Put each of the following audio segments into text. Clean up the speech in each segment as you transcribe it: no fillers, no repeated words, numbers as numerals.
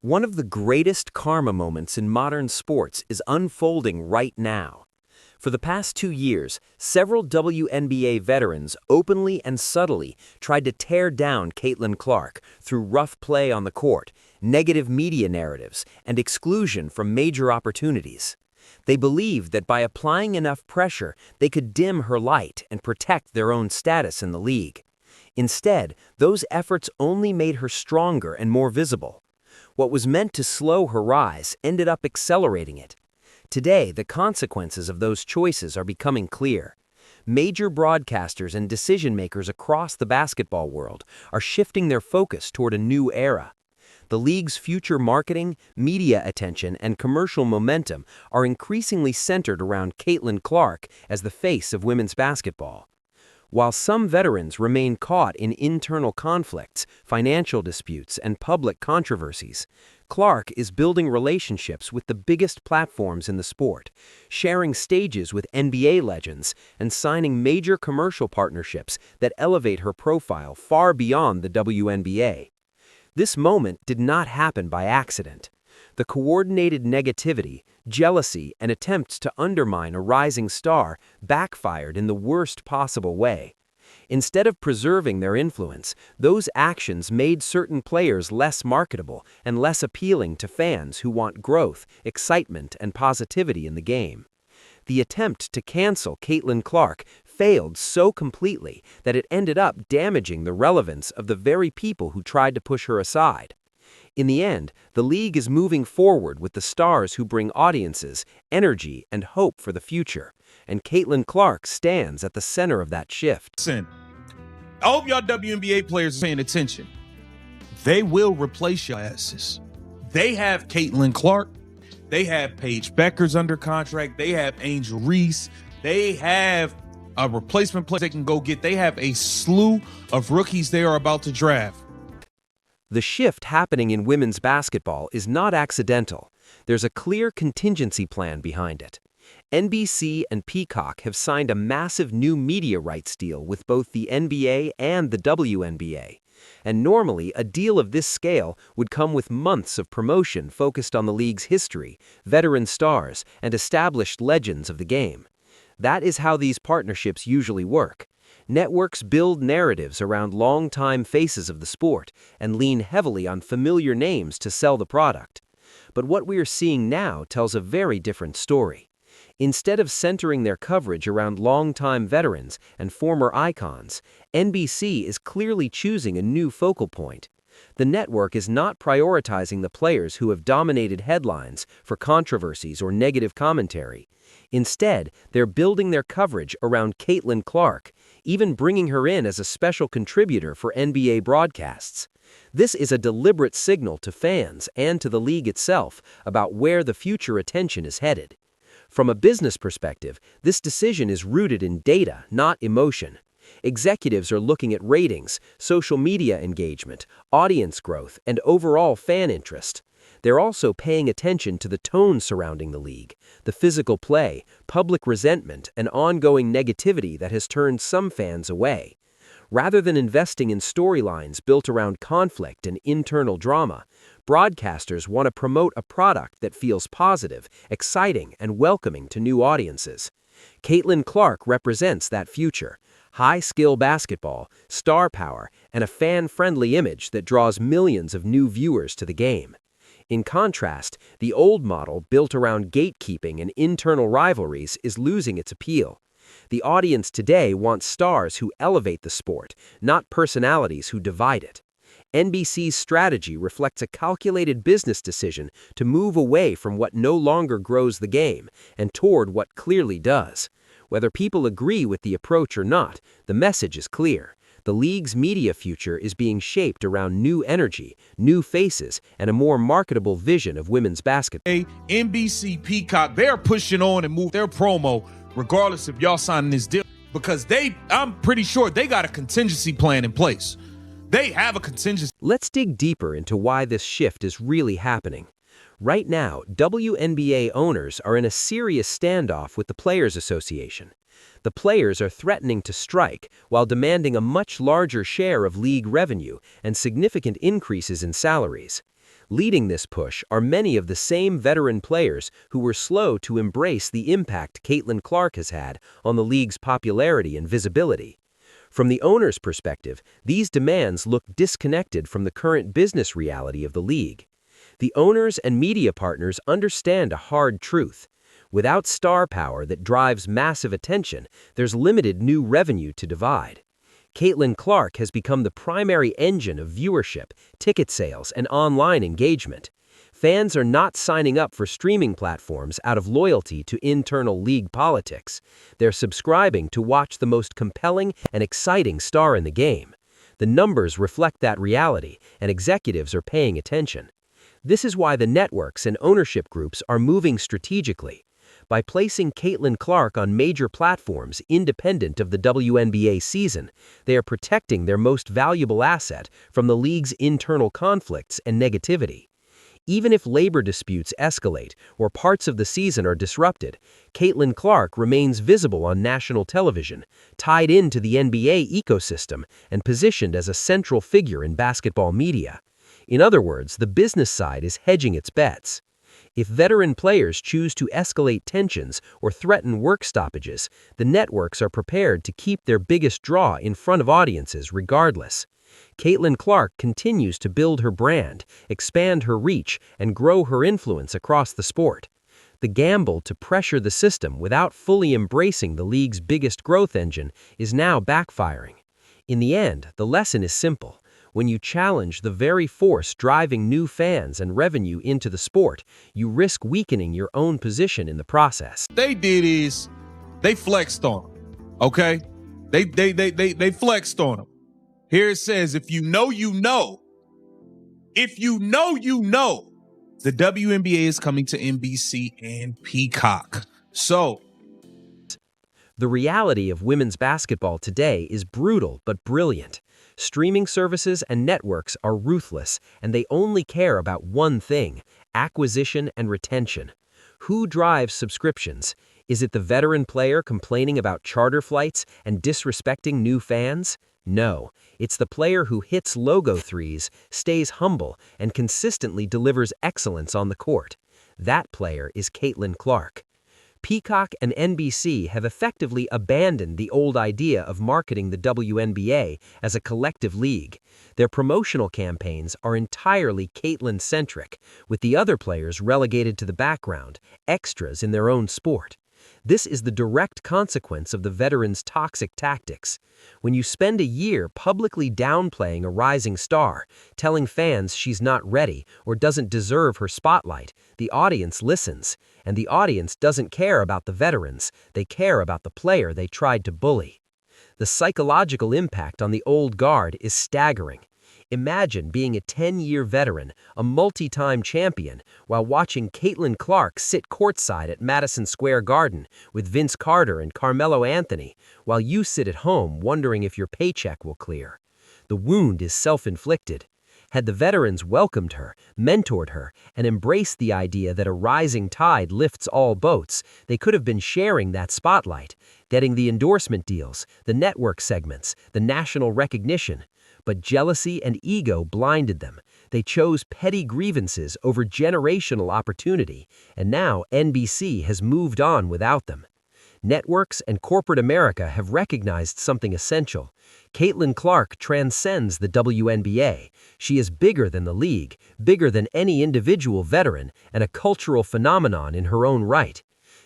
One of the greatest karma moments in modern sports is unfolding right now. For the past 2 years, several WNBA veterans openly and subtly tried to tear down Caitlin Clark through rough play on the court, negative media narratives, and exclusion from major opportunities. They believed that by applying enough pressure, they could dim her light and protect their own status in the league. Instead, those efforts only made her stronger and more visible. What was meant to slow her rise ended up accelerating it. Today, the consequences of those choices are becoming clear. Major broadcasters and decision-makers across the basketball world are shifting their focus toward a new era. The league's future marketing, media attention, and commercial momentum are increasingly centered around Caitlin Clark as the face of women's basketball. While some veterans remain caught in internal conflicts, financial disputes, and public controversies, Clark is building relationships with the biggest platforms in the sport, sharing stages with NBA legends, and signing major commercial partnerships that elevate her profile far beyond the WNBA. This moment did not happen by accident. The coordinated negativity, jealousy, and attempts to undermine a rising star backfired in the worst possible way. Instead of preserving their influence, those actions made certain players less marketable and less appealing to fans who want growth, excitement, and positivity in the game. The attempt to cancel Caitlin Clark failed so completely that it ended up damaging the relevance of the very people who tried to push her aside. In the end, the league is moving forward with the stars who bring audiences, energy, and hope for the future, and Caitlin Clark stands at the center of that shift. Listen, I hope y'all WNBA players are paying attention. They will replace your asses. They have Caitlin Clark. They have Paige Beckers under contract. They have Angel Reese. They have a replacement player they can go get. They have a slew of rookies they are about to draft. The shift happening in women's basketball is not accidental. There's a clear contingency plan behind it. NBC and Peacock have signed a massive new media rights deal with both the NBA and the WNBA. And normally, a deal of this scale would come with months of promotion focused on the league's history, veteran stars, and established legends of the game. That is how these partnerships usually work. Networks build narratives around long-time faces of the sport and lean heavily on familiar names to sell the product. But what we are seeing now tells a very different story. Instead of centering their coverage around long-time veterans and former icons, NBC is clearly choosing a new focal point. The network is not prioritizing the players who have dominated headlines for controversies or negative commentary. Instead, they're building their coverage around Caitlin Clark, even bringing her in as a special contributor for NBA broadcasts. This is a deliberate signal to fans and to the league itself about where the future attention is headed. From a business perspective, this decision is rooted in data, not emotion. Executives are looking at ratings, social media engagement, audience growth, and overall fan interest. They're also paying attention to the tone surrounding the league, the physical play, public resentment, and ongoing negativity that has turned some fans away. Rather than investing in storylines built around conflict and internal drama, broadcasters want to promote a product that feels positive, exciting, and welcoming to new audiences. Caitlin Clark represents that future: high-skill basketball, star power, and a fan-friendly image that draws millions of new viewers to the game. In contrast, the old model built around gatekeeping and internal rivalries is losing its appeal. The audience today wants stars who elevate the sport, not personalities who divide it. NBC's strategy reflects a calculated business decision to move away from what no longer grows the game and toward what clearly does. Whether people agree with the approach or not, the message is clear. The league's media future is being shaped around new energy, new faces, and a more marketable vision of women's basketball. NBC, Peacock, they're pushing on and move their promo regardless of y'all signing this deal, because I'm pretty sure they got a contingency plan in place. They have a contingency. Let's dig deeper into why this shift is really happening. Right now, WNBA owners are in a serious standoff with the Players Association. The players are threatening to strike while demanding a much larger share of league revenue and significant increases in salaries. Leading this push are many of the same veteran players who were slow to embrace the impact Caitlin Clark has had on the league's popularity and visibility. From the owner's perspective, these demands look disconnected from the current business reality of the league. The owners and media partners understand a hard truth. Without star power that drives massive attention, there's limited new revenue to divide. Caitlin Clark has become the primary engine of viewership, ticket sales, and online engagement. Fans are not signing up for streaming platforms out of loyalty to internal league politics. They're subscribing to watch the most compelling and exciting star in the game. The numbers reflect that reality, and executives are paying attention. This is why the networks and ownership groups are moving strategically. By placing Caitlin Clark on major platforms independent of the WNBA season, they are protecting their most valuable asset from the league's internal conflicts and negativity. Even if labor disputes escalate or parts of the season are disrupted, Caitlin Clark remains visible on national television, tied into the NBA ecosystem, and positioned as a central figure in basketball media. In other words, the business side is hedging its bets. If veteran players choose to escalate tensions or threaten work stoppages, the networks are prepared to keep their biggest draw in front of audiences regardless. Caitlin Clark continues to build her brand, expand her reach, and grow her influence across the sport. The gamble to pressure the system without fully embracing the league's biggest growth engine is now backfiring. In the end, the lesson is simple. When you challenge the very force driving new fans and revenue into the sport, you risk weakening your own position in the process. They did is they flexed on him. Okay? They flexed on him. Here it says, if you know, you know. If you know, you know. The WNBA is coming to NBC and Peacock. So, the reality of women's basketball today is brutal but brilliant. Streaming services and networks are ruthless, and they only care about one thing: acquisition and retention. Who drives subscriptions? Is it the veteran player complaining about charter flights and disrespecting new fans? No, it's the player who hits logo threes, stays humble, and consistently delivers excellence on the court. That player is Caitlin Clark. Peacock and NBC have effectively abandoned the old idea of marketing the WNBA as a collective league. Their promotional campaigns are entirely Caitlin-centric, with the other players relegated to the background, extras in their own sport. This is the direct consequence of the veterans' toxic tactics. When you spend a year publicly downplaying a rising star, telling fans she's not ready or doesn't deserve her spotlight, the audience listens. And the audience doesn't care about the veterans, they care about the player they tried to bully. The psychological impact on the old guard is staggering. Imagine being a 10-year veteran, a multi-time champion, while watching Caitlin Clark sit courtside at Madison Square Garden with Vince Carter and Carmelo Anthony, while you sit at home wondering if your paycheck will clear. The wound is self-inflicted. Had the veterans welcomed her, mentored her, and embraced the idea that a rising tide lifts all boats, they could have been sharing that spotlight, getting the endorsement deals, the network segments, the national recognition. But jealousy and ego blinded them. They chose petty grievances over generational opportunity, and now NBC has moved on without them. Networks and corporate America have recognized something essential. Caitlin Clark transcends the WNBA. She is bigger than the league, bigger than any individual veteran, and a cultural phenomenon in her own right.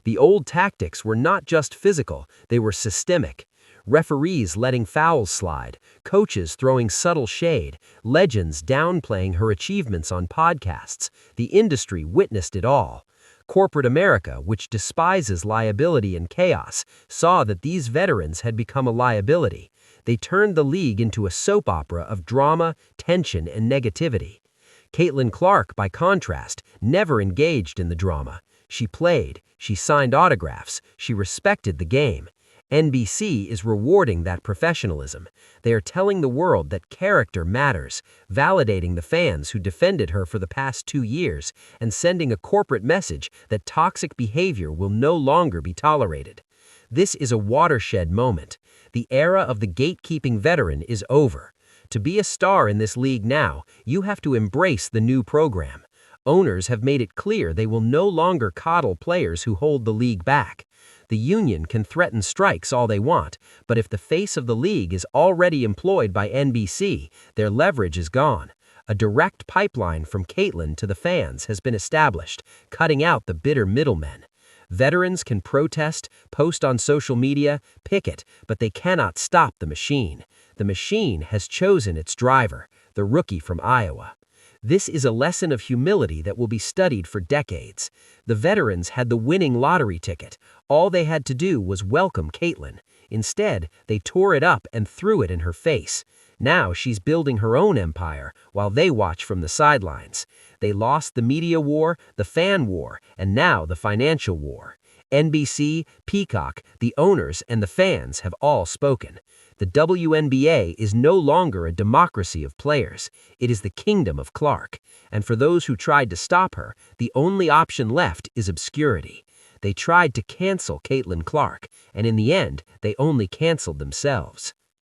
The old tactics were not just physical, they were systemic. Referees letting fouls slide, coaches throwing subtle shade, legends downplaying her achievements on podcasts. The industry witnessed it all. Corporate America, which despises liability and chaos, saw that these veterans had become a liability. They turned the league into a soap opera of drama, tension, and negativity. Caitlin Clark, by contrast, never engaged in the drama. She played, she signed autographs, she respected the game. NBC is rewarding that professionalism. They are telling the world that character matters, validating the fans who defended her for the past 2 years, and sending a corporate message that toxic behavior will no longer be tolerated. This is a watershed moment. The era of the gatekeeping veteran is over. To be a star in this league now, you have to embrace the new program. Owners have made it clear they will no longer coddle players who hold the league back. The union can threaten strikes all they want, but if the face of the league is already employed by NBC, their leverage is gone. A direct pipeline from Caitlin to the fans has been established, cutting out the bitter middlemen. Veterans can protest, post on social media, picket, but they cannot stop the machine. The machine has chosen its driver, the rookie from Iowa. This is a lesson of humility that will be studied for decades. The veterans had the winning lottery ticket. All they had to do was welcome Caitlin. Instead, they tore it up and threw it in her face. Now she's building her own empire while they watch from the sidelines. They lost the media war, the fan war, and now the financial war. NBC, Peacock, the owners, and the fans have all spoken. The WNBA is no longer a democracy of players. It is the kingdom of Clark. And for those who tried to stop her, the only option left is obscurity. They tried to cancel Caitlin Clark, and in the end, they only canceled themselves.